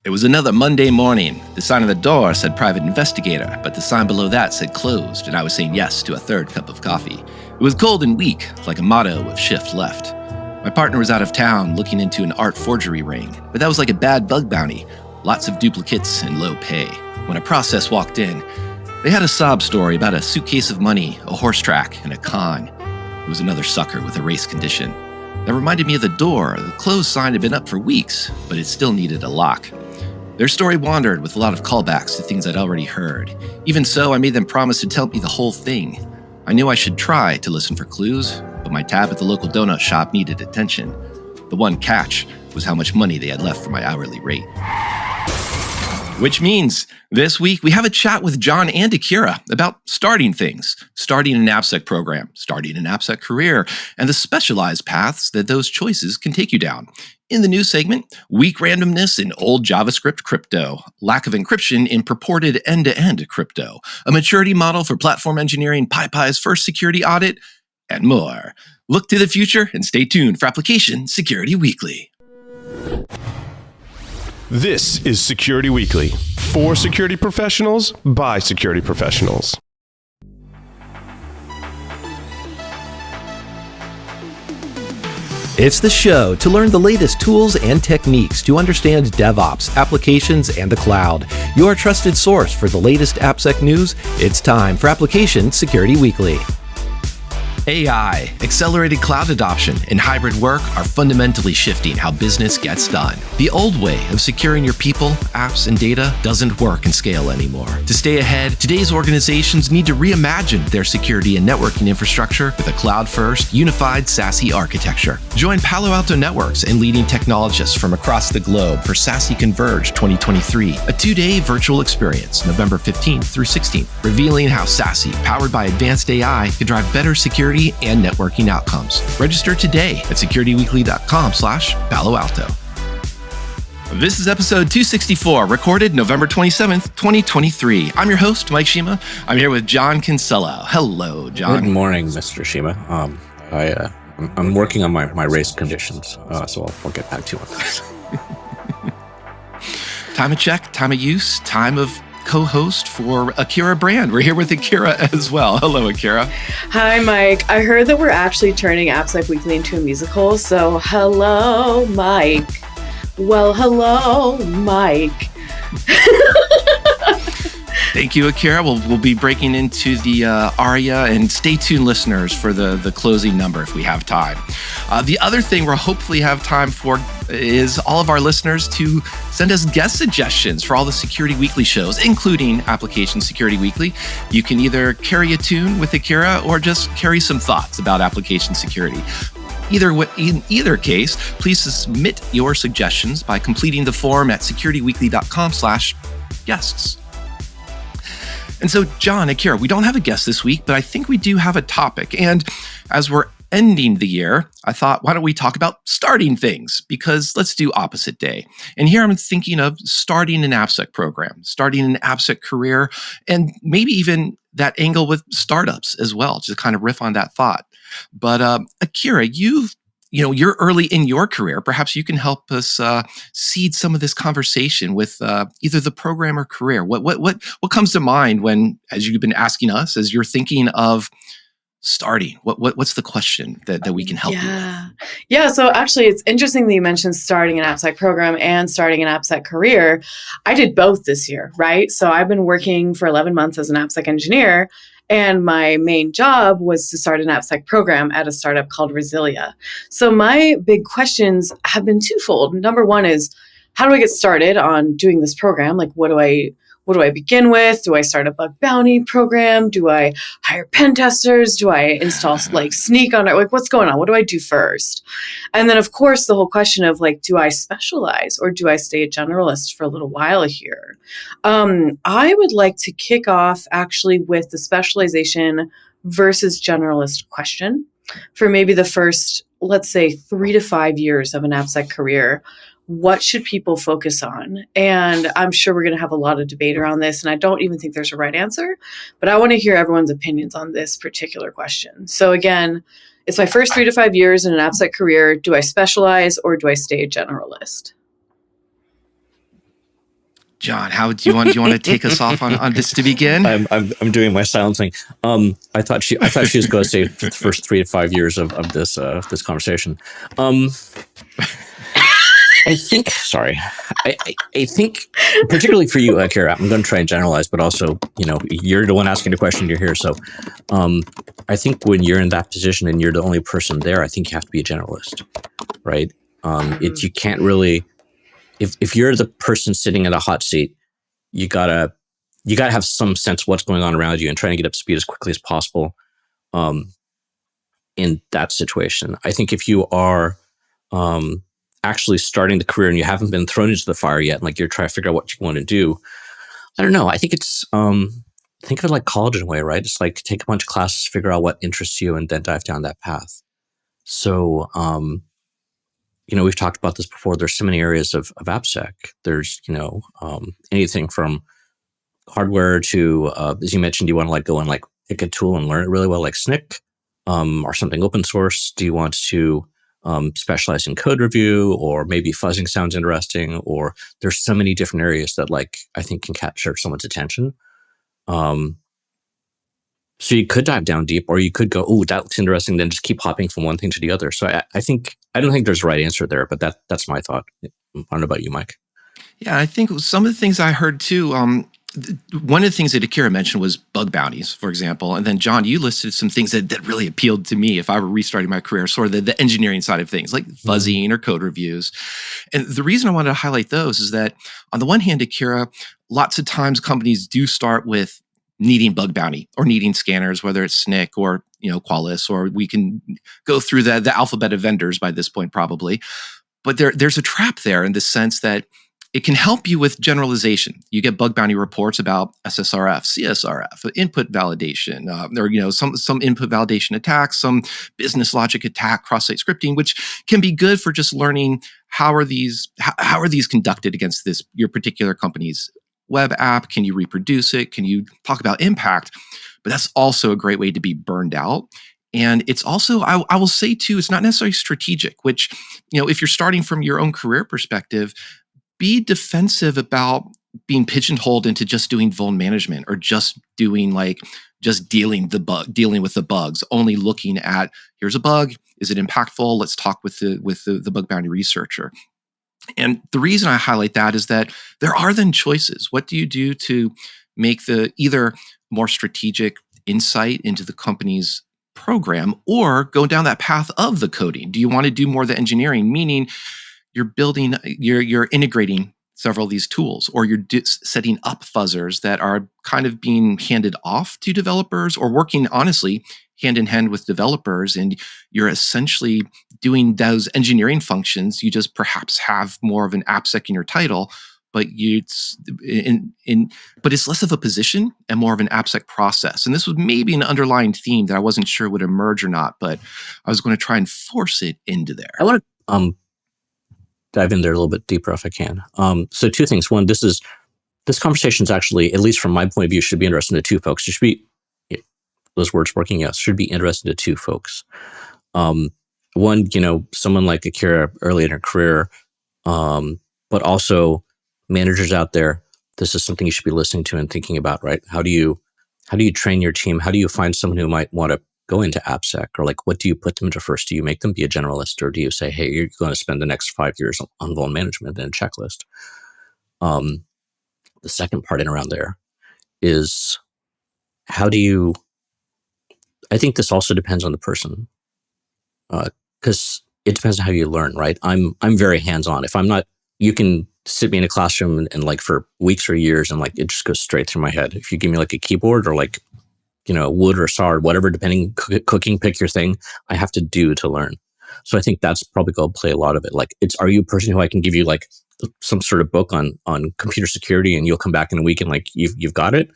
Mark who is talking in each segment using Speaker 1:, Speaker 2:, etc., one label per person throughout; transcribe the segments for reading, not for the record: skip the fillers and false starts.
Speaker 1: It was another Monday morning. The sign on the door said private investigator, but the sign below that said closed, and I was saying yes to a third cup of coffee. It was cold and weak, like a motto of shift left. My partner was out of town looking into an art forgery ring, but that was like a bad bug bounty. Lots of duplicates and low pay. When a process walked in, they had a sob story about a suitcase of money, a horse track, and a con. It was another sucker with a race condition. That reminded me of the door. The closed sign had been up for weeks, but it still needed a lock. Their story wandered with a lot of callbacks to things I'd already heard. Even so, I made them promise to tell me the whole thing. I knew I should try to listen for clues, but my tab at the local donut shop needed attention. The one catch was how much money they had left for my hourly rate. Which means this week we have a chat with John and Akira about starting things, starting an Appsec program, starting an Appsec career, and the specialized paths that those choices can take you down. In the news segment, weak randomness in old JavaScript crypto, lack of encryption in purported end-to-end crypto, a maturity model for platform engineering, PyPi's first security audit, and more. Look to the future and stay tuned for Application Security Weekly.
Speaker 2: This is Security Weekly, for security professionals, by security professionals.
Speaker 3: It's the show to learn the latest tools and techniques to understand DevOps, applications, and the cloud. Your trusted source for the latest AppSec news. It's time for Application Security Weekly. AI, accelerated cloud adoption, and hybrid work are fundamentally shifting how business gets done. The old way of securing your people, apps, and data doesn't work and scale anymore. To stay ahead, today's organizations need to reimagine their security and networking infrastructure with a cloud-first, unified SASE architecture. Join Palo Alto Networks and leading technologists from across the globe for SASE Converge 2023, a two-day virtual experience, November 15th through 16th, revealing how SASE, powered by advanced AI, can drive better security and networking outcomes. Register today at securityweekly.com/Palo Alto. This is episode 264, recorded November 27th, 2023. I'm your host, Mike Shima. I'm here with John Kinsella. Hello, John.
Speaker 4: Good morning, Mr. Shima. I'm working on my race conditions, so I'll get back to you on that.
Speaker 1: Time of check, time of use, time of co-host for Akira Brand. We're here with Akira as well. Hello, Akira.
Speaker 5: Hi, Mike. I heard that we're actually turning Appsec Weekly into a musical, so hello, Mike. Well, hello, Mike.
Speaker 1: Thank you, Akira. We'll be breaking into the aria, and stay tuned, listeners, for the closing number if we have time. The other thing we'll hopefully have time for is all of our listeners to send us guest suggestions for all the Security Weekly shows, including Application Security Weekly. You can either carry a tune with Akira or just carry some thoughts about application security. In either case, please submit your suggestions by completing the form at securityweekly.com/guests. And so, John, Akira, we don't have a guest this week, but I think we do have a topic. And as we're ending the year, I thought, why don't we talk about starting things? Because let's do opposite day. And here I'm thinking of starting an AppSec program, starting an AppSec career, and maybe even that angle with startups as well, just kind of riff on that thought. But Akira, you're early in your career. Perhaps you can help us seed some of this conversation with either the program or career. What comes to mind when, as you've been asking us, as you're thinking of starting? What's the question that we can help you with?
Speaker 5: Yeah. So actually, it's interesting that you mentioned starting an AppSec program and starting an AppSec career. I did both this year, right? So I've been working for 11 months as an AppSec engineer. And my main job was to start an AppSec program at a startup called Resilia. So my big questions have been twofold. Number one is, how do I get started on doing this program? Like, what do I begin with? Do I start a bug bounty program? Do I hire pen testers? Do I install Sneak on it? Like, what's going on? What do I do first? And then, of course, the whole question of do I specialize or do I stay a generalist for a little while here? I would like to kick off actually with the specialization versus generalist question for maybe the first, let's say, 3 to 5 years of an AppSec career. What should people focus on? And I'm sure we're going to have a lot of debate around this, and I don't even think there's a right answer, but I want to hear everyone's opinions on this particular question. So again, it's my first 3 to 5 years in an AppSec career. Do I specialize or do I stay a generalist?
Speaker 1: John, how do you want to take us off on this to begin?
Speaker 4: I'm doing my silent thing. I thought she was going to say for the first 3 to 5 years of this conversation. I think particularly for you, Kara, I'm going to try and generalize, but also, you're the one asking the question. You're here, so I think when you're in that position and you're the only person there, I think you have to be a generalist, right? You can't really. If you're the person sitting in a hot seat, you gotta have some sense of what's going on around you and trying to get up to speed as quickly as possible. In that situation, I think if you are actually starting the career and you haven't been thrown into the fire yet, and like you're trying to figure out what you want to do, I don't know. I think it's think of it like college in a way, right? It's like take a bunch of classes, figure out what interests you, and then dive down that path. So. We've talked about this before. There's so many areas of Appsec. There's, anything from hardware to, as you mentioned, you want to like go and like pick a tool and learn it really well, like SNCC, or something open source. Do you want to specialize in code review, or maybe fuzzing sounds interesting? Or there's so many different areas that like I think can capture someone's attention. So you could dive down deep, or you could go, "Oh, that looks interesting." Then just keep hopping from one thing to the other. So I don't think there's a right answer there, but that's my thought. I don't know about you, Mike.
Speaker 1: Yeah, I think some of the things I heard too. One of the things that Akira mentioned was bug bounties, for example, and then John, you listed some things that really appealed to me if I were restarting my career, sort of the engineering side of things, like fuzzing or code reviews. And the reason I wanted to highlight those is that on the one hand, Akira, lots of times companies do start with needing bug bounty or needing scanners, whether it's SNCC or Qualys, or we can go through the alphabet of vendors by this point probably. But there's a trap there in the sense that it can help you with generalization. You get bug bounty reports about SSRF, CSRF, input validation, or some input validation attacks, some business logic attack, cross-site scripting, which can be good for just learning how are these conducted against your particular company's web app. Can you reproduce it? Can you talk about impact? But that's also a great way to be burned out. And it's also, I will say too, it's not necessarily strategic, which, if you're starting from your own career perspective, be defensive about being pigeonholed into just doing vuln management or just doing dealing with the bugs, only looking at here's a bug. Is it impactful? Let's talk with the bug bounty researcher. And the reason I highlight that is that there are then choices. What do you do to make the either more strategic insight into the company's program or go down that path of the coding? Do you want to do more of the engineering, meaning you're integrating several of these tools, or you're setting up fuzzers that are kind of being handed off to developers or working honestly hand in hand with developers, and you're essentially doing those engineering functions. You just perhaps have more of an AppSec in your title, but it's less of a position and more of an AppSec process. And this was maybe an underlying theme that I wasn't sure would emerge or not, but I was going to try and force it into there.
Speaker 4: I want to dive in there a little bit deeper if I can. So two things. One, this conversation is actually, at least from my point of view, should be interesting to two folks. It should be, those words working, yes, should be interesting to two folks. One, someone like Akira early in her career, but also managers out there. This is something you should be listening to and thinking about, right? How do you train your team? How do you find someone who might want to go into AppSec, or like, what do you put them into first? Do you make them be a generalist, or do you say, hey, you're going to spend the next 5 years on vuln management and a checklist? The second part in around there is I think this also depends on the person, because it depends on how you learn, right? I'm very hands-on. If I'm not, you can sit me in a classroom and like for weeks or years and like it just goes straight through my head. If you give me like a keyboard or like wood or saw or whatever, depending, cooking, pick your thing, I have to do to learn. So I think that's probably going to play a lot of it. Like, are you a person who I can give you like some sort of book on computer security and you'll come back in a week and like you've got it?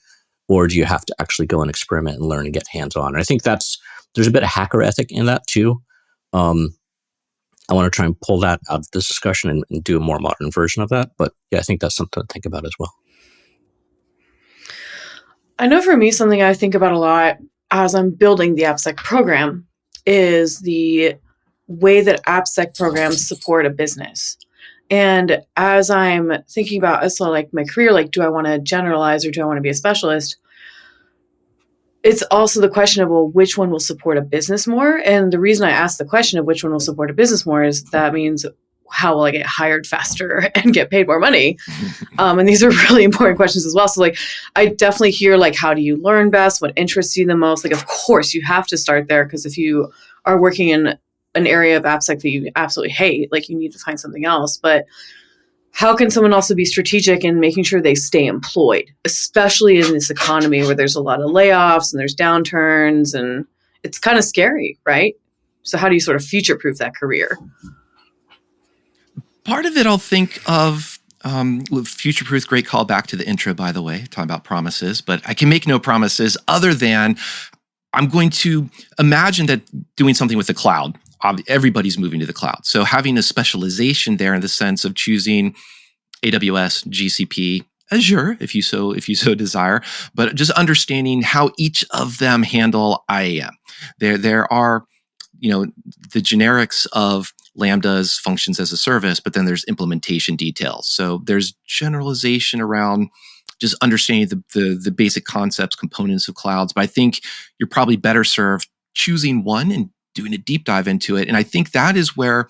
Speaker 4: Or do you have to actually go and experiment and learn and get hands-on? And I think there's a bit of hacker ethic in that too. I want to try and pull that out of this discussion and do a more modern version of that. But yeah, I think that's something to think about as well.
Speaker 5: I know for me, something I think about a lot as I'm building the AppSec program is the way that AppSec programs support a business. And as I'm thinking about also like my career, like, do I want to generalize or do I want to be a specialist? It's also the question of, well, which one will support a business more? And the reason I ask the question of which one will support a business more is that means how will I get hired faster and get paid more money? And these are really important questions as well. So like, I definitely hear like, how do you learn best? What interests you the most? Like, of course you have to start there, because if you are working in an area of AppSec that you absolutely hate, like you need to find something else. But how can someone also be strategic in making sure they stay employed, especially in this economy where there's a lot of layoffs and there's downturns and it's kind of scary, right? So how do you sort of future-proof that career?
Speaker 1: Part of it I'll think of with future-proof, great call back to the intro, by the way, talking about promises, but I can make no promises other than I'm going to imagine that doing something with the cloud, everybody's moving to the cloud. So having a specialization there in the sense of choosing AWS, GCP, Azure, if you so desire, but just understanding how each of them handle IAM. There are, the generics of Lambdas, functions as a service, but then there's implementation details. So there's generalization around just understanding the basic concepts, components of clouds. But I think you're probably better served choosing one and doing a deep dive into it. And I think that is where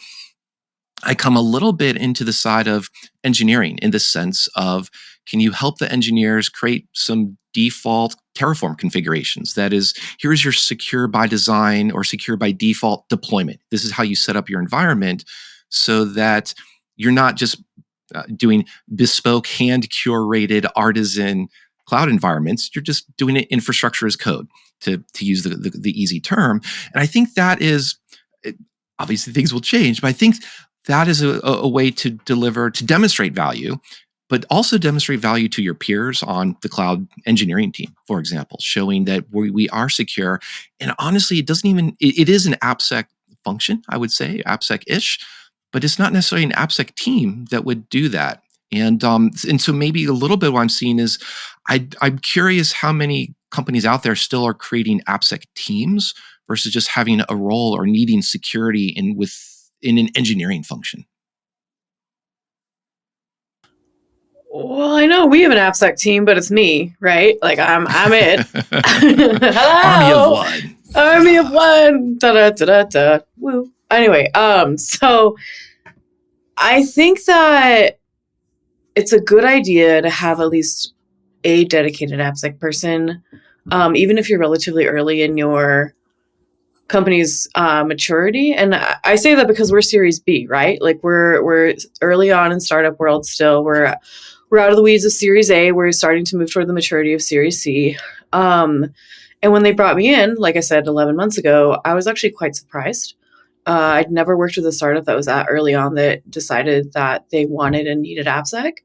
Speaker 1: I come a little bit into the side of engineering, in the sense of, can you help the engineers create some default Terraform configurations? That is, here's your secure by design or secure by default deployment. This is how you set up your environment so that you're not just doing bespoke, hand-curated, artisan cloud environments. You're just doing it infrastructure as code, to use the easy term. And I think that is, obviously things will change, but I think that is a way to demonstrate value, but also demonstrate value to your peers on the cloud engineering team, for example, showing that we are secure. And honestly, it is an AppSec function, I would say, AppSec-ish, but it's not necessarily an AppSec team that would do that. And so maybe a little bit what I'm seeing is, I'm curious how many companies out there still are creating AppSec teams versus just having a role or needing security in an engineering function.
Speaker 5: Well, I know we have an AppSec team, but it's me, right? Like I'm it. Hello, Army of one. Da da da da da. Woo. Anyway, so I think that it's a good idea to have at least a dedicated AppSec person, even if you're relatively early in your company's maturity. And I say that because we're Series B, right? Like we're early on in startup world still. We're out of the weeds of Series A. We're starting to move toward the maturity of Series C. And when they brought me in, like I said, 11 months ago, I was actually quite surprised. I'd never worked with a startup that was that early on that decided that they wanted and needed AppSec.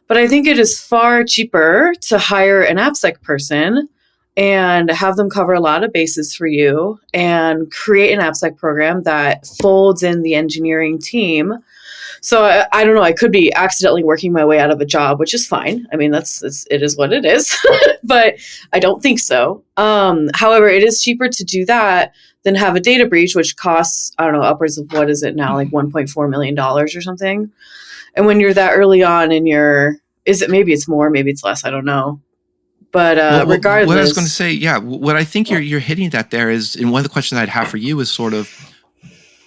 Speaker 5: But I think it is far cheaper to hire an AppSec person and have them cover a lot of bases for you and create an AppSec program that folds in the engineering team. So I don't know, I could be accidentally working my way out of a job, which is fine. I mean, it is what it is, but I don't think so. However, it is cheaper to do that than have a data breach, which costs, I don't know, upwards of, what is it now, like $1.4 million or something. And when you're that early on in maybe it's more, maybe it's less, I don't know. But regardless.
Speaker 1: What I was going to say, what I think you're hitting at there is, and one of the questions I'd have for you is sort of,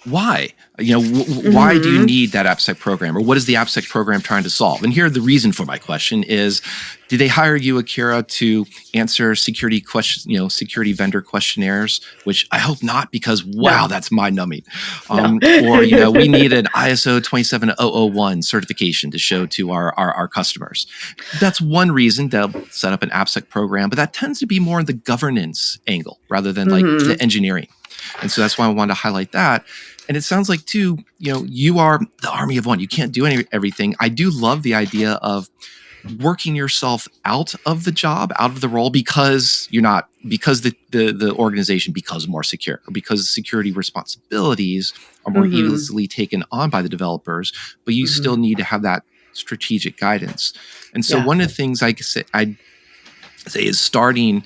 Speaker 1: why? Why do you need that AppSec program, or what is the AppSec program trying to solve? And here, the reason for my question is, did they hire you, Akira, to answer security questions, security vendor questionnaires? Which I hope not, because wow, that's mind-numbing. Or we need an ISO 27001 certification to show to our customers. That's one reason they'll set up an AppSec program, but that tends to be more in the governance angle rather than like the engineering. And so that's why I wanted to highlight that. And it sounds like too, you are the army of one. You can't do everything. I do love the idea of working yourself out of the job, out of the role, because the organization becomes more secure, or because security responsibilities are more easily taken on by the developers, but you still need to have that strategic guidance. And so one of the things I'd say is starting,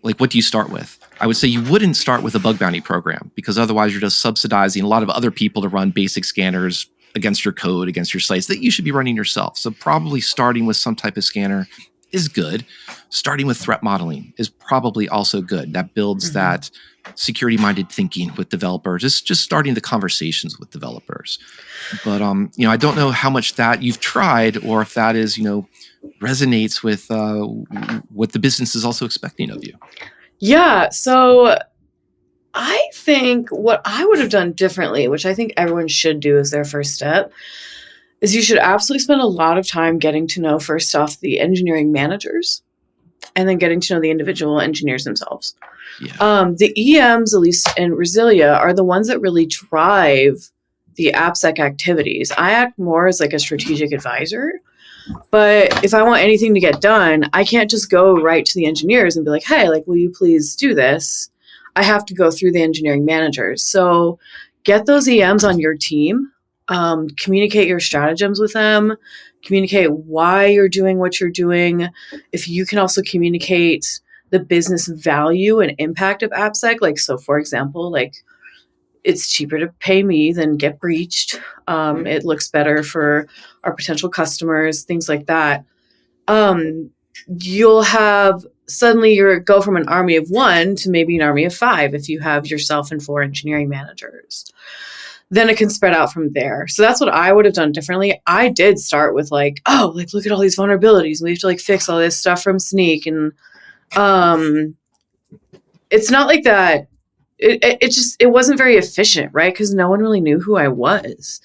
Speaker 1: like, what do you start with? I would say you wouldn't start with a bug bounty program, because otherwise you're just subsidizing a lot of other people to run basic scanners against your code, against your sites that you should be running yourself. So probably starting with some type of scanner is good. Starting with threat modeling is probably also good. That builds that security-minded thinking with developers. It's just starting the conversations with developers. But I don't know how much that you've tried, or if that is, resonates with what the business is also expecting of you.
Speaker 5: Yeah. So I think what I would have done differently, which I think everyone should do as their first step, is you should absolutely spend a lot of time getting to know, first off, the engineering managers, and then getting to know the individual engineers themselves.
Speaker 1: Yeah.
Speaker 5: The EMs, at least in Resilia, are the ones that really drive the AppSec activities. I act more as like a strategic advisor. But if I want anything to get done, I can't just go right to the engineers and be like, hey, like, will you please do this? I have to go through the engineering managers. So get those EMs on your team, communicate your stratagems with them, communicate why you're doing what you're doing. If you can also communicate the business value and impact of AppSec, like, so for example, like, it's cheaper to pay me than get breached. It looks better for our potential customers, things like that. You'll have suddenly you go from an army of 1 to maybe an army of 5 if you have yourself and 4 engineering managers. Then it can spread out from there. So that's what I would have done differently. I did start with like, oh, like, look at all these vulnerabilities. We have to like fix all this stuff from Sneak. And it's not like that. It wasn't very efficient, right? Because no one really knew who I was.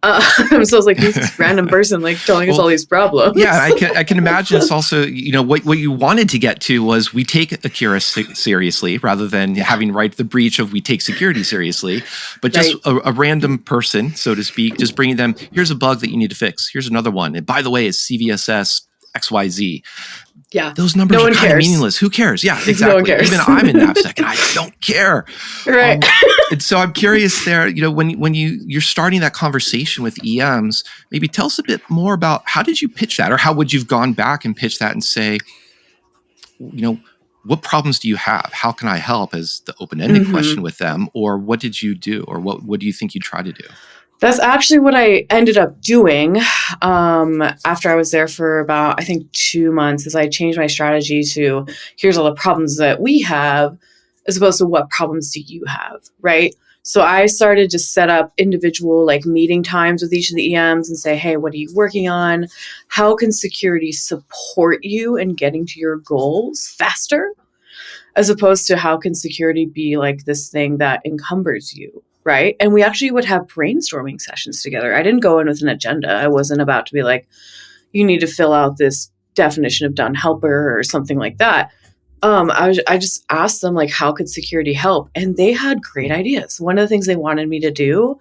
Speaker 5: So I was like, who's this random person like telling us all these problems?
Speaker 1: Yeah, I can imagine it's also, what you wanted to get to was we take Akira seriously rather than having the breach of we take security seriously, but just a random person, so to speak, just bringing them, here's a bug that you need to fix. Here's another one. And by the way, it's CVSS XYZ.
Speaker 5: Yeah.
Speaker 1: Those numbers are kind of meaninless. Who cares? Yeah, exactly. No one cares. Even I'm in Appsec and I don't care.
Speaker 5: Right.
Speaker 1: And so I'm curious there, when you're starting that conversation with EMs, maybe tell us a bit more about how did you pitch that, or how would you have gone back and pitched that and say, what problems do you have? How can I help, as the open-ended question with them, or what did you do, or what do you think you try to do?
Speaker 5: That's actually what I ended up doing after I was there for about, I think, 2 months, is I changed my strategy to here's all the problems that we have as opposed to what problems do you have, right? So I started to set up individual like meeting times with each of the EMs and say, hey, what are you working on? How can security support you in getting to your goals faster? As opposed to how can security be like this thing that encumbers you? Right. And we actually would have brainstorming sessions together. I didn't go in with an agenda. I wasn't about to be like, you need to fill out this definition of done helper or something like that. I just asked them, like, how could security help? And they had great ideas. One of the things they wanted me to do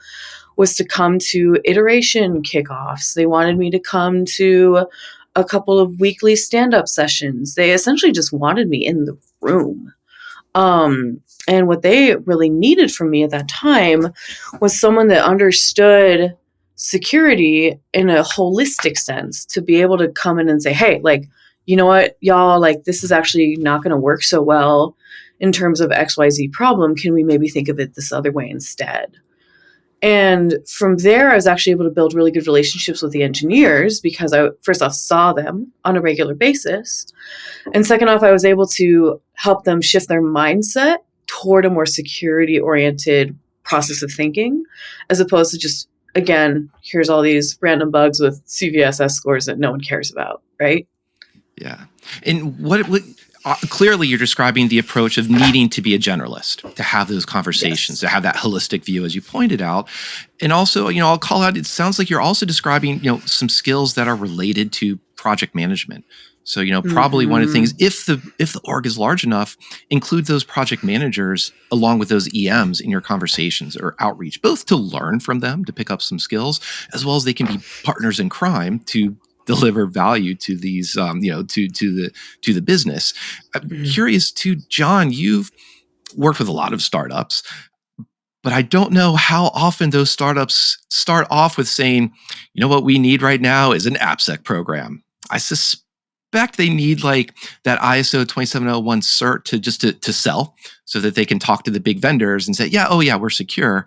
Speaker 5: was to come to iteration kickoffs. They wanted me to come to a couple of weekly stand-up sessions. They essentially just wanted me in the room. And what they really needed from me at that time was someone that understood security in a holistic sense, to be able to come in and say, hey, like, you know what, y'all, like, this is actually not going to work so well in terms of XYZ problem. Can we maybe think of it this other way instead? And from there, I was actually able to build really good relationships with the engineers because I, first off, saw them on a regular basis. And second off, I was able to help them shift their mindset toward a more security-oriented process of thinking, as opposed to just, again, here's all these random bugs with CVSS scores that no one cares about, right?
Speaker 1: Yeah. And what clearly you're describing the approach of needing to be a generalist, to have those conversations, to have that holistic view, as you pointed out. And also, I'll call out, it sounds like you're also describing, some skills that are related to project management. So, probably one of the things, if the org is large enough, include those project managers along with those EMs in your conversations or outreach, both to learn from them, to pick up some skills, as well as they can be partners in crime to deliver value to these, to the business. I'm curious too, John, you've worked with a lot of startups, but I don't know how often those startups start off with saying, what we need right now is an AppSec program. I suspect suspect they need like that ISO 2701 cert to sell, so that they can talk to the big vendors and say, yeah, oh yeah, we're secure.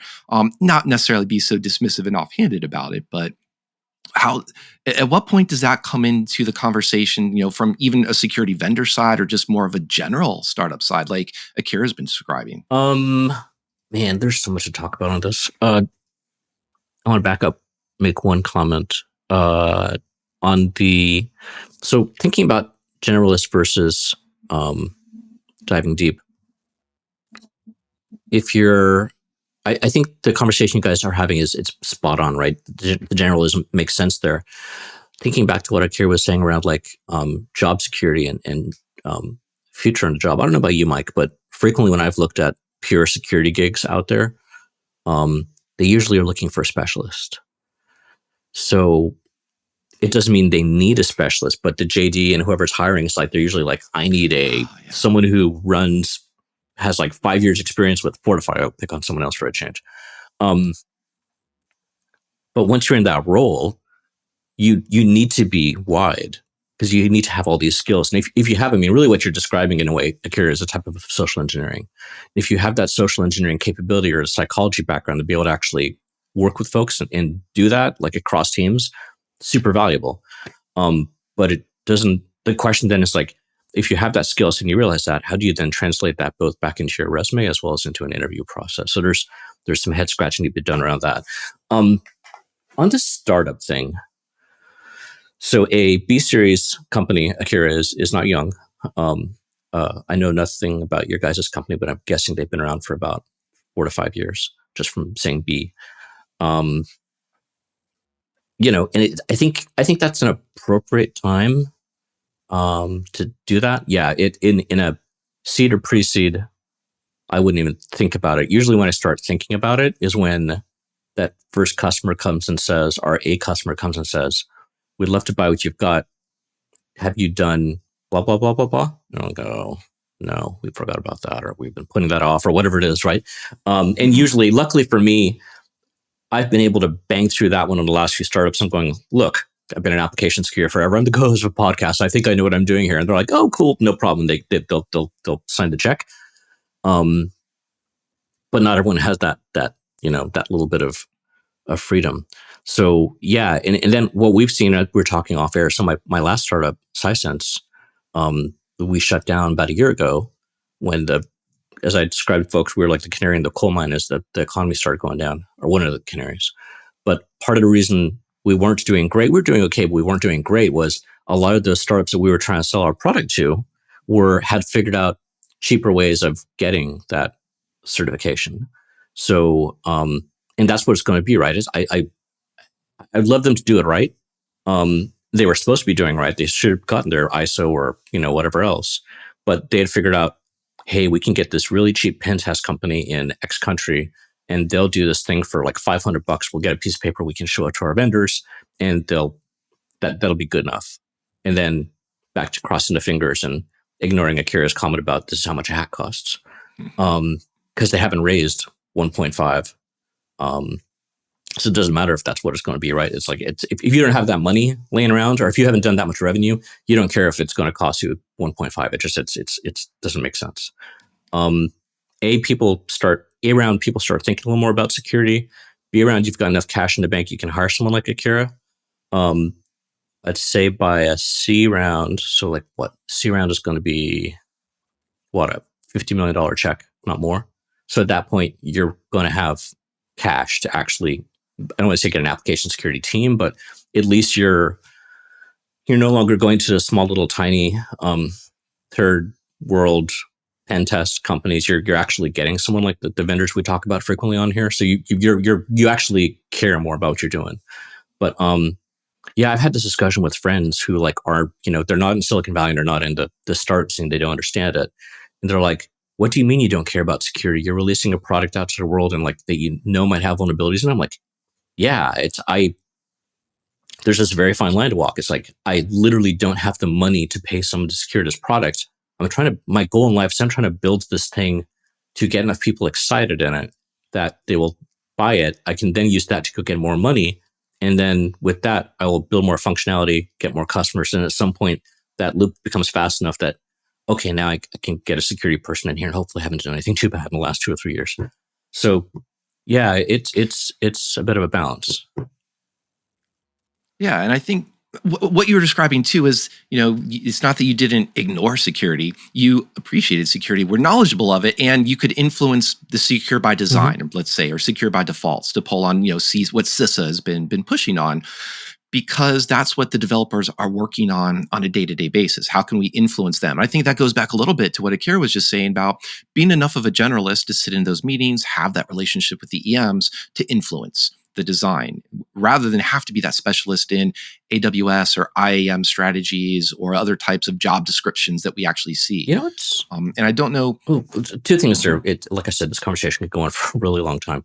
Speaker 1: Not necessarily be so dismissive and offhanded about it, but at what point does that come into the conversation, from even a security vendor side or just more of a general startup side, like Akira's been describing?
Speaker 4: Man, there's so much to talk about on this. I want to back up, make one comment so thinking about generalist versus diving deep. I think the conversation you guys are having it's spot on, right? The generalism makes sense there. Thinking back to what Akira was saying around like job security and future in the job. I don't know about you, Mike, but frequently when I've looked at pure security gigs out there, they usually are looking for a specialist. So it doesn't mean they need a specialist, but the JD and whoever's hiring is like, they're usually like, I need someone who has like 5 years experience with Fortify. I'll pick on someone else for a change. But once you're in that role, you need to be wide because you need to have all these skills. And if you have, really what you're describing in a way, Akira, is a type of social engineering. If you have that social engineering capability or a psychology background to be able to actually work with folks and do that, like across teams, super valuable. But it doesn't, the question then is like, if you have that skills and you realize that, how do you then translate that both back into your resume as well as into an interview process? So there's some head scratching to be done around that. On the startup thing, so a B-series company, Akira, is not young. I know nothing about your guys' company, but I'm guessing they've been around for about 4 to 5 years, just from saying B. And I think that's an appropriate time to do that. Yeah, in a seed or pre-seed, I wouldn't even think about it. Usually when I start thinking about it is when that first customer comes and says, or a customer comes and says, we'd love to buy what you've got. Have you done blah, blah, blah, blah, blah? And I'll go, no, we forgot about that, or we've been putting that off, or whatever it is, right? And usually, luckily for me, I've been able to bang through that one in the last few startups. I'm going, look, I've been an application security forever. I'm the co-host of a podcast. I think I know what I'm doing here. And they're like, oh, cool, no problem. They'll sign the check. But not everyone has that little bit of freedom. So yeah, and then what we've seen, we're talking off air. So my last startup, SciSense, we shut down about a year ago when as I described, folks, we were like the canary in the coal mine as the economy started going down, or one of the canaries. But part of the reason we weren't doing great, we were doing okay, but we weren't doing great, was a lot of the startups that we were trying to sell our product to had figured out cheaper ways of getting that certification. So, and that's what it's going to be, right? I'd love them to do it right. They were supposed to be doing right. They should have gotten their ISO or, whatever else. But they had figured out, hey, we can get this really cheap pen test company in X country, and they'll do this thing for like $500. We'll get a piece of paper we can show it to our vendors, and that'll be good enough. And then back to crossing the fingers and ignoring Akira's comment about this is how much a hack costs. Because they haven't raised 1.5. So it doesn't matter if that's what it's going to be, right? It's like if you don't have that money laying around, or if you haven't done that much revenue, you don't care if it's going to cost you 1.5. It doesn't make sense. People start thinking a little more about security. B round, you've got enough cash in the bank, you can hire someone like Akira. I'd say by a C round, so like what C round is going to be, a $50 million check, not more. So at that point, you're going to have cash to actually, I don't want to say get an application security team, but at least you're no longer going to the small little tiny third world pen test companies. You're actually getting someone like the vendors we talk about frequently on here. So you actually care more about what you're doing. But yeah, I've had this discussion with friends who like are, they're not in Silicon Valley and they're not in the start scene. They don't understand it. And they're like, what do you mean you don't care about security? You're releasing a product out to the world and like that might have vulnerabilities. And I'm like, yeah, there's this very fine line to walk. It's like, I literally don't have the money to pay someone to secure this product. My goal in life is I'm trying to build this thing to get enough people excited in it that they will buy it. I can then use that to go get more money. And then with that, I will build more functionality, get more customers. And at some point, that loop becomes fast enough that, okay, now I can get a security person in here and hopefully haven't done anything too bad in the last 2 or 3 years. So yeah, it's a bit of a balance.
Speaker 1: Yeah, and I think what you were describing too is, it's not that you didn't ignore security. You appreciated security, were knowledgeable of it, and you could influence the secure by design, let's say, or secure by defaults to pull on, see what CISA has been pushing on, because that's what the developers are working on a day-to-day basis. How can we influence them? I think that goes back a little bit to what Akira was just saying about being enough of a generalist to sit in those meetings, have that relationship with the EMs to influence the design, rather than have to be that specialist in AWS or IAM strategies or other types of job descriptions that we actually see.
Speaker 4: It's
Speaker 1: and I don't know.
Speaker 4: Two things there. Like I said, this conversation could go on for a really long time.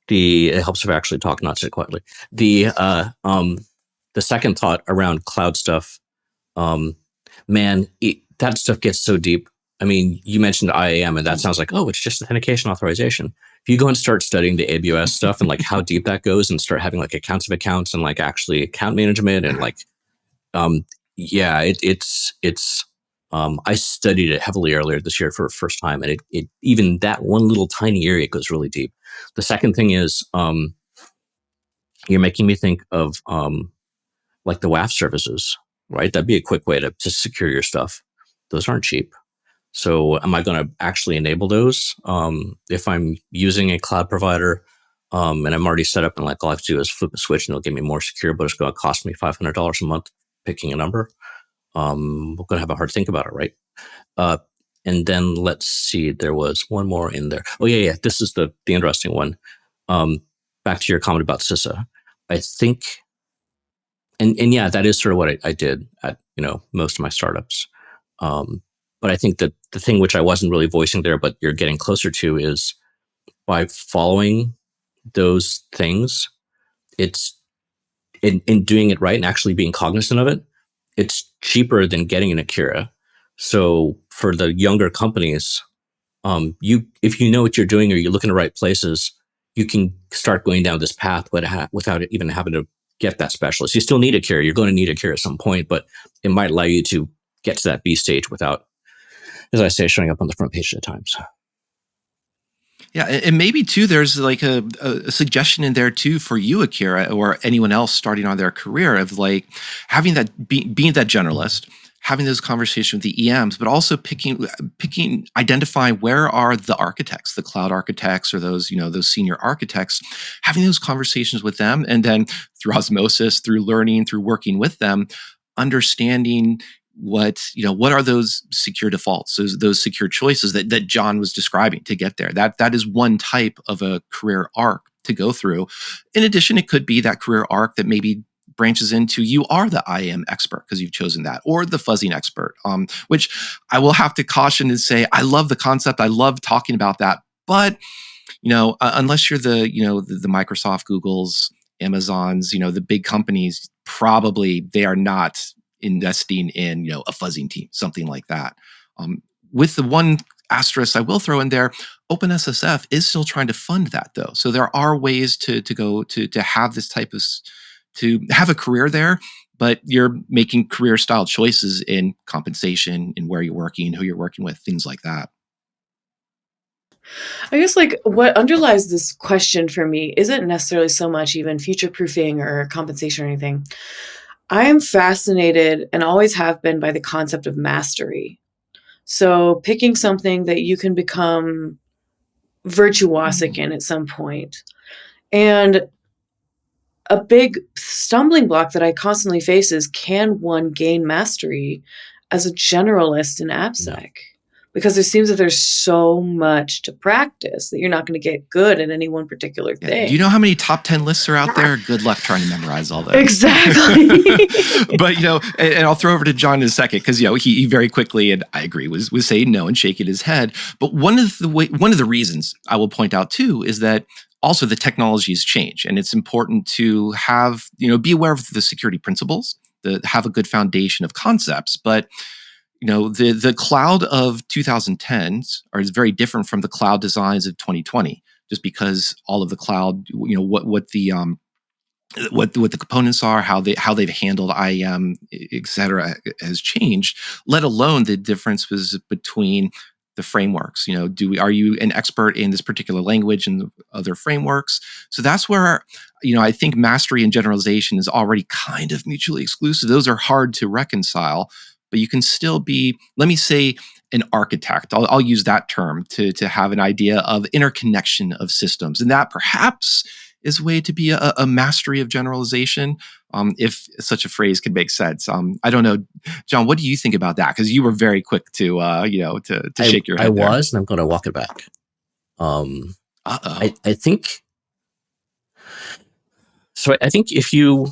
Speaker 4: It helps if I actually talk, not sit quietly. The second thought around cloud stuff, man, that stuff gets so deep. I mean, you mentioned IAM, and that sounds like, oh, it's just authentication authorization. If you go and start studying the AWS stuff and like how deep that goes, and start having like accounts of accounts and like actually account management and like, I studied it heavily earlier this year for the first time, and it even that one little tiny area goes really deep. The second thing is, you're making me think of like the WAF services, right? That'd be a quick way to secure your stuff. Those aren't cheap. So am I going to actually enable those? If I'm using a cloud provider and I'm already set up and like all I have to do is flip a switch and it'll get me more secure, but it's going to cost me $500 a month picking a number, we're going to have a hard think about it, right? And then let's see, there was one more in there. Oh yeah. This is the interesting one. Back to your comment about CISA. I think, and yeah, that is sort of what I did at, most of my startups. But I think that the thing which I wasn't really voicing there, but you're getting closer to, is by following those things, it's in doing it right and actually being cognizant of it, it's cheaper than getting an Akira. So for the younger companies, if you know what you're doing or you look in the right places, you can start going down this path without even having to get that specialist. You still need a Akira. You're going to need a Akira at some point, but it might allow you to get to that B stage without, as I say, showing up on the front page at times.
Speaker 1: Yeah, and maybe too, there's like a suggestion in there too for you, Akira, or anyone else starting on their career, of like having that being that generalist, having those conversations with the EMs, but also identifying where are the architects, the cloud architects, or those senior architects, having those conversations with them, and then through osmosis, through learning, through working with them, understanding what are those secure defaults, those secure choices that John was describing to get there. That is one type of a career arc to go through. In addition, it could be that career arc that maybe branches into you are the IAM expert because you've chosen that, or the fuzzing expert, which I will have to caution and say, I love the concept. I love talking about that. But, unless you're the Microsoft, Googles, Amazons, the big companies, probably they are not investing in a fuzzing team, something like that. With the one asterisk I will throw in there, OpenSSF is still trying to fund that though. So there are ways to go to have this type of, to have a career there, but you're making career style choices in compensation, in where you're working, who you're working with, things like that.
Speaker 5: I guess like what underlies this question for me isn't necessarily so much even future proofing or compensation or anything. I am fascinated and always have been by the concept of mastery. So picking something that you can become virtuosic in at some point. And a big stumbling block that I constantly face is, can one gain mastery as a generalist in Appsec? Because it seems that there's so much to practice that you're not going to get good at any one particular thing.
Speaker 1: Do you know how many top 10 lists are out there? Good luck trying to memorize all that.
Speaker 5: Exactly.
Speaker 1: But, and I'll throw over to John in a second, because, he very quickly, and I agree, was saying no and shaking his head. But one of the reasons I will point out too is that also the technologies change, and it's important to have, be aware of the security principles, have a good foundation of concepts, but the cloud of 2010s is very different from the cloud designs of 2020, just because all of the cloud, what the what the components are, how they've handled IAM, et cetera, has changed. Let alone the difference was between the frameworks. Are you an expert in this particular language and other frameworks? So that's where I think mastery and generalization is already kind of mutually exclusive. Those are hard to reconcile, but you can still be, let me say, an architect. I'll use that term to have an idea of interconnection of systems, and that perhaps is a way to be a mastery of generalization, if such a phrase could make sense. I don't know, John, what do you think about that? Because you were very quick to shake your head.
Speaker 4: I was, and I'm going to walk it back. I think so. I think if you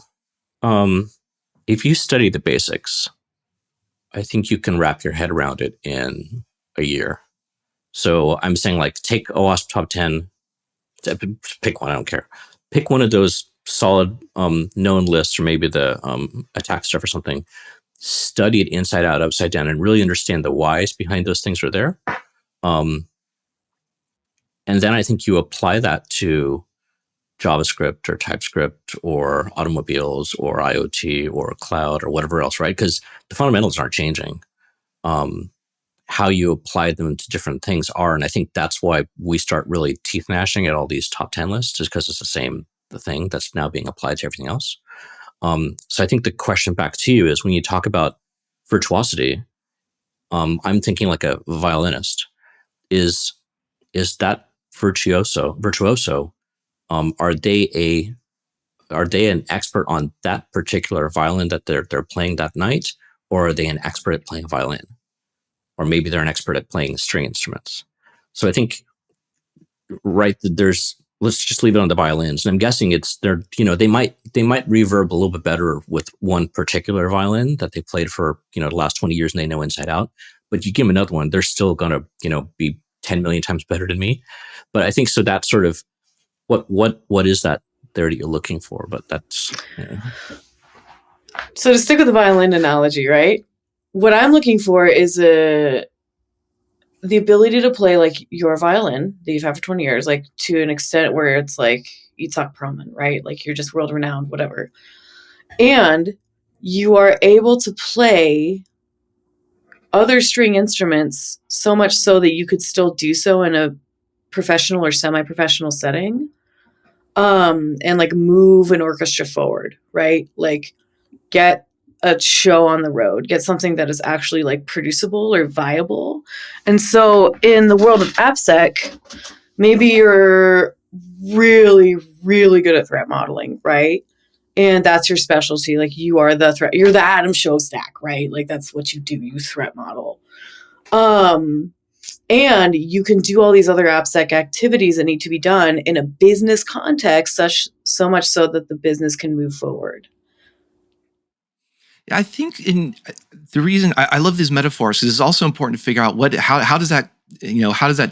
Speaker 4: study the basics, I think you can wrap your head around it in a year. So I'm saying, like, take OWASP top 10. Pick one, I don't care. Pick one of those solid known lists, or maybe the attack stuff or something. Study it inside out, upside down, and really understand the whys behind those things are there. And then I think you apply that to JavaScript or TypeScript or automobiles or IoT or cloud or whatever else, right? Because the fundamentals aren't changing. How you apply them to different things are. And I think that's why we start really teeth gnashing at all these top 10 lists, is because it's the thing that's now being applied to everything else. So I think the question back to you is, when you talk about virtuosity, I'm thinking like a violinist. Is that virtuoso? Are they an expert on that particular violin that they're playing that night, or are they an expert at playing violin? Or maybe they're an expert at playing string instruments. So I think, right, let's just leave it on the violins. And I'm guessing they might reverb a little bit better with one particular violin that they played for, the last 20 years and they know inside out. But you give them another one, they're still going to, be 10 million times better than me. But I think so that's sort of what is that there that you're looking for? But that's,
Speaker 5: So to stick with the violin analogy, right? What I'm looking for is the ability to play like your violin that you've had for 20 years, like to an extent where it's like Itzhak Perlman, right? Like you're just world renowned, whatever. And you are able to play other string instruments so much so that you could still do so in a professional or semi-professional setting, and like move an orchestra forward, right? Like get a show on the road, get something that is actually like producible or viable. And so in the world of Appsec, maybe you're really, really good at threat modeling, right? And that's your specialty. Like you're the Adam Shostak, right? Like that's what you do. You threat model. And you can do all these other AppSec activities that need to be done in a business context, so much so that the business can move forward.
Speaker 1: I think the reason I love these metaphors is it's also important to figure out how does that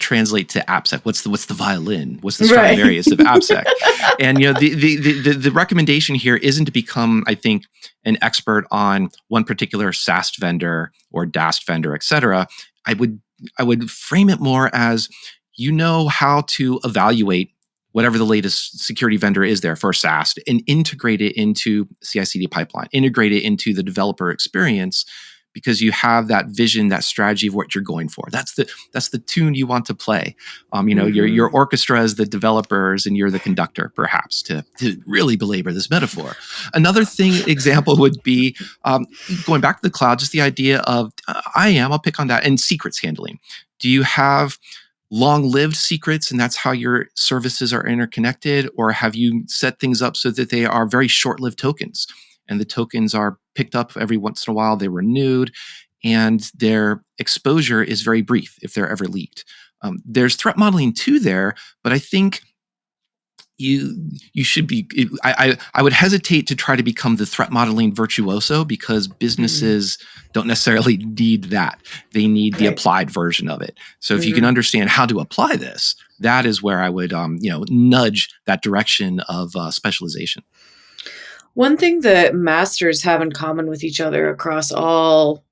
Speaker 1: translate to AppSec? What's the violin? What's the Stradivarius of AppSec? And the recommendation here isn't to become, I think, an expert on one particular SAST vendor or DAST vendor, et cetera. I would frame it more as how to evaluate whatever the latest security vendor is there for SAST and integrate it into CI/CD pipeline, integrate it into the developer experience, because you have that vision, that strategy of what you're going for. That's the tune you want to play. Your orchestra is the developers and you're the conductor, perhaps, to really belabor this metaphor. Another example would be going back to the cloud, just the idea of I'll pick on that, and secrets handling. Do you have long-lived secrets, and that's how your services are interconnected? Or have you set things up so that they are very short-lived tokens, and the tokens are picked up every once in a while, they're renewed, and their exposure is very brief if they're ever leaked? There's threat modeling too there, but I think you should be. I would hesitate to try to become the threat modeling virtuoso, because businesses don't necessarily need that. They need the applied version of it. So if you can understand how to apply this, that is where I would nudge that direction of specialization.
Speaker 5: One thing that masters have in common with each other across all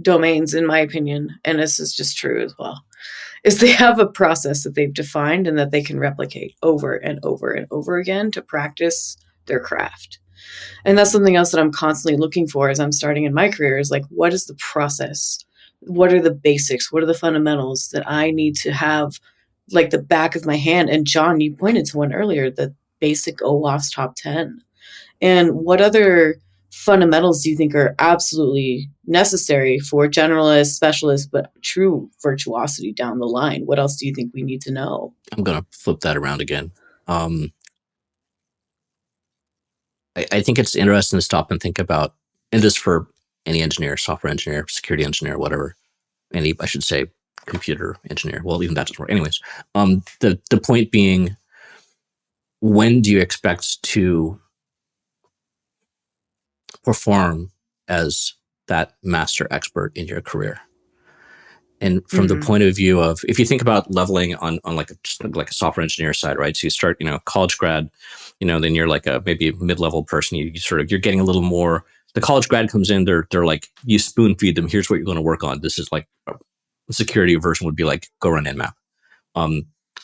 Speaker 5: domains, in my opinion, and this is just true as well, is they have a process that they've defined and that they can replicate over and over and over again to practice their craft. And that's something else that I'm constantly looking for as I'm starting in my career is like, what is the process? What are the basics? What are the fundamentals that I need to have like the back of my hand? And John, you pointed to one earlier, the basic OWASP top 10. And what other fundamentals do you think are absolutely necessary for generalists, specialists, but true virtuosity down the line? What else do you think we need to know?
Speaker 4: I'm going to flip that around again. I think it's interesting to stop and think about, and this for any engineer, software engineer, security engineer, whatever, I should say computer engineer. Well, even that doesn't work. Anyways, the point being, when do you expect to perform as that master expert in your career? And from the point of view of, if you think about leveling on like a software engineer side, right? So you start, college grad, then you're like maybe a mid-level person. You're getting a little more. The college grad comes in, they're like, you spoon feed them. Here's what you're going to work on. This is like a security version would be like, go run Nmap.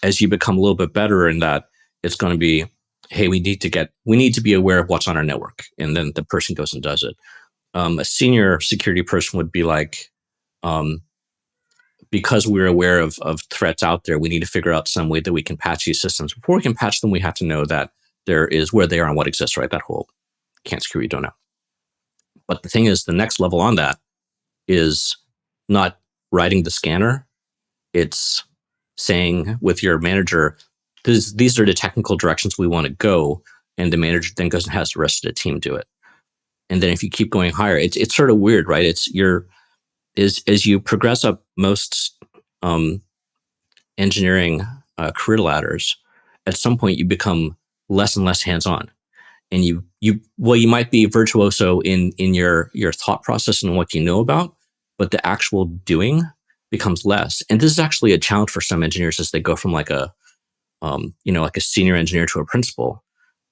Speaker 4: As you become a little bit better in that, it's going to be, hey, we need to be aware of what's on our network, and then the person goes and does it. A senior security person would be like, because we're aware of threats out there, we need to figure out some way that we can patch these systems. Before we can patch them, we have to know that there is where they are and what exists, right? That whole can't secure you don't know. But the thing is, the next level on that is not writing the scanner. It's saying with your manager, these are the technical directions we want to go. And the manager then goes and has the rest of the team do it. And then if you keep going higher, it's sort of weird, right? As you progress up most engineering career ladders, at some point you become less and less hands-on, and you might be virtuoso in your thought process and what you know about, but the actual doing becomes less. And this is actually a challenge for some engineers as they go from like a senior engineer to a principal.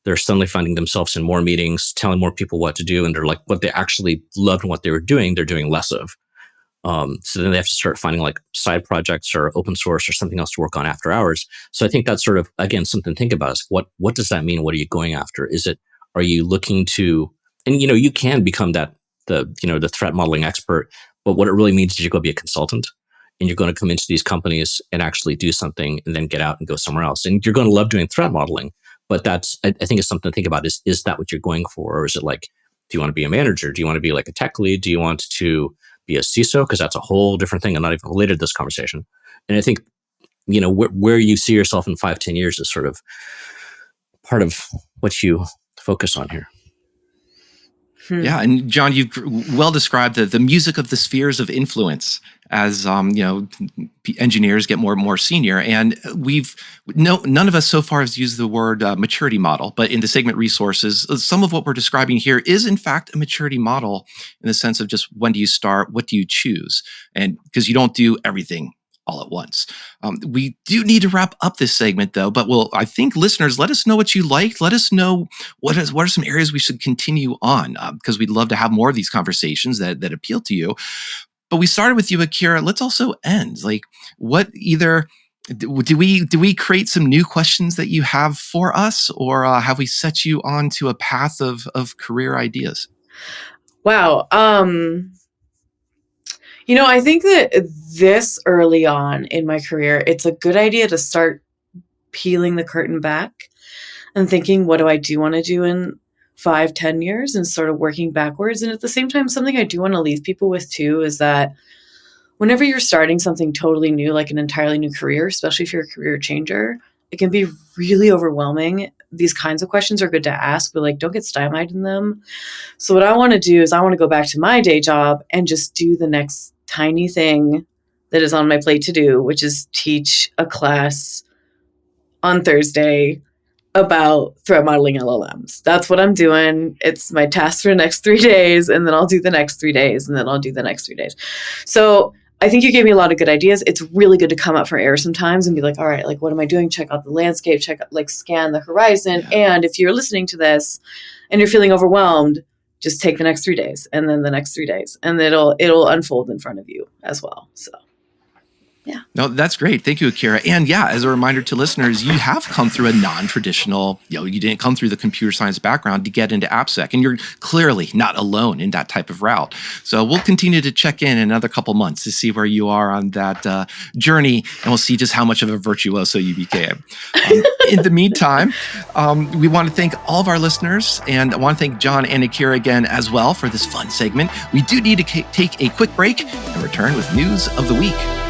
Speaker 4: They're suddenly finding themselves in more meetings, telling more people what to do, and they're like, what they actually loved and what they were doing, they're doing less of. So then they have to start finding like side projects or open source or something else to work on after hours. So I think that's sort of, again, something to think about is what does that mean? What are you going after? Are you looking to, and you can become the threat modeling expert, but what it really means is you're going to be a consultant, and you're going to come into these companies and actually do something and then get out and go somewhere else. And you're going to love doing threat modeling, but I think it's something to think about is that what you're going for? Or is it like, do you want to be a manager? Do you want to be like a tech lead? Do you want to be a CISO? Because that's a whole different thing. I'm not even related to this conversation. And I think, where you see yourself in 5-10 years is sort of part of what you focus on here.
Speaker 1: Yeah, and John, you've well described the music of the spheres of influence as engineers get more and more senior, and none of us so far has used the word maturity model, but in the segment resources, some of what we're describing here is in fact a maturity model in the sense of just when do you start, what do you choose, and because you don't do everything all at once. We do need to wrap up this segment though, but I think listeners, let us know what you liked. Let us know what are some areas we should continue on, because we'd love to have more of these conversations that appeal to you. But we started with you, Akira. Let's also end. Like, do we create some new questions that you have for us, or have we set you on to a path of career ideas?
Speaker 5: Wow. I think that this early on in my career, it's a good idea to start peeling the curtain back and thinking, what do I do want to do in 5-10 years, and sort of working backwards. And at the same time, something I do want to leave people with too is that whenever you're starting something totally new, like an entirely new career, especially if you're a career changer, it can be really overwhelming. These kinds of questions are good to ask, but don't get stymied in them. So what I want to do is I want to go back to my day job and just do the next tiny thing that is on my plate to do, which is teach a class on Thursday about threat modeling LLMs. That's what I'm doing. It's my task for the next 3 days, and then I'll do the next 3 days, and then I'll do the next 3 days. So I think you gave me a lot of good ideas. It's really good to come up for air sometimes and be like, all right, what am I doing? Check out the landscape, scan the horizon. Yeah. And if you're listening to this and you're feeling overwhelmed, just take the next 3 days and then the next 3 days, and it'll unfold in front of you as well. So. Yeah.
Speaker 1: No, that's great. Thank you, Akira. And yeah, as a reminder to listeners, you have come through a non-traditional, you didn't come through the computer science background to get into Appsec, and you're clearly not alone in that type of route. So we'll continue to check in another couple months to see where you are on that journey, and we'll see just how much of a virtuoso you became. In the meantime, we want to thank all of our listeners, and I want to thank John and Akira again as well for this fun segment. We do need to take a quick break and return with news of the week.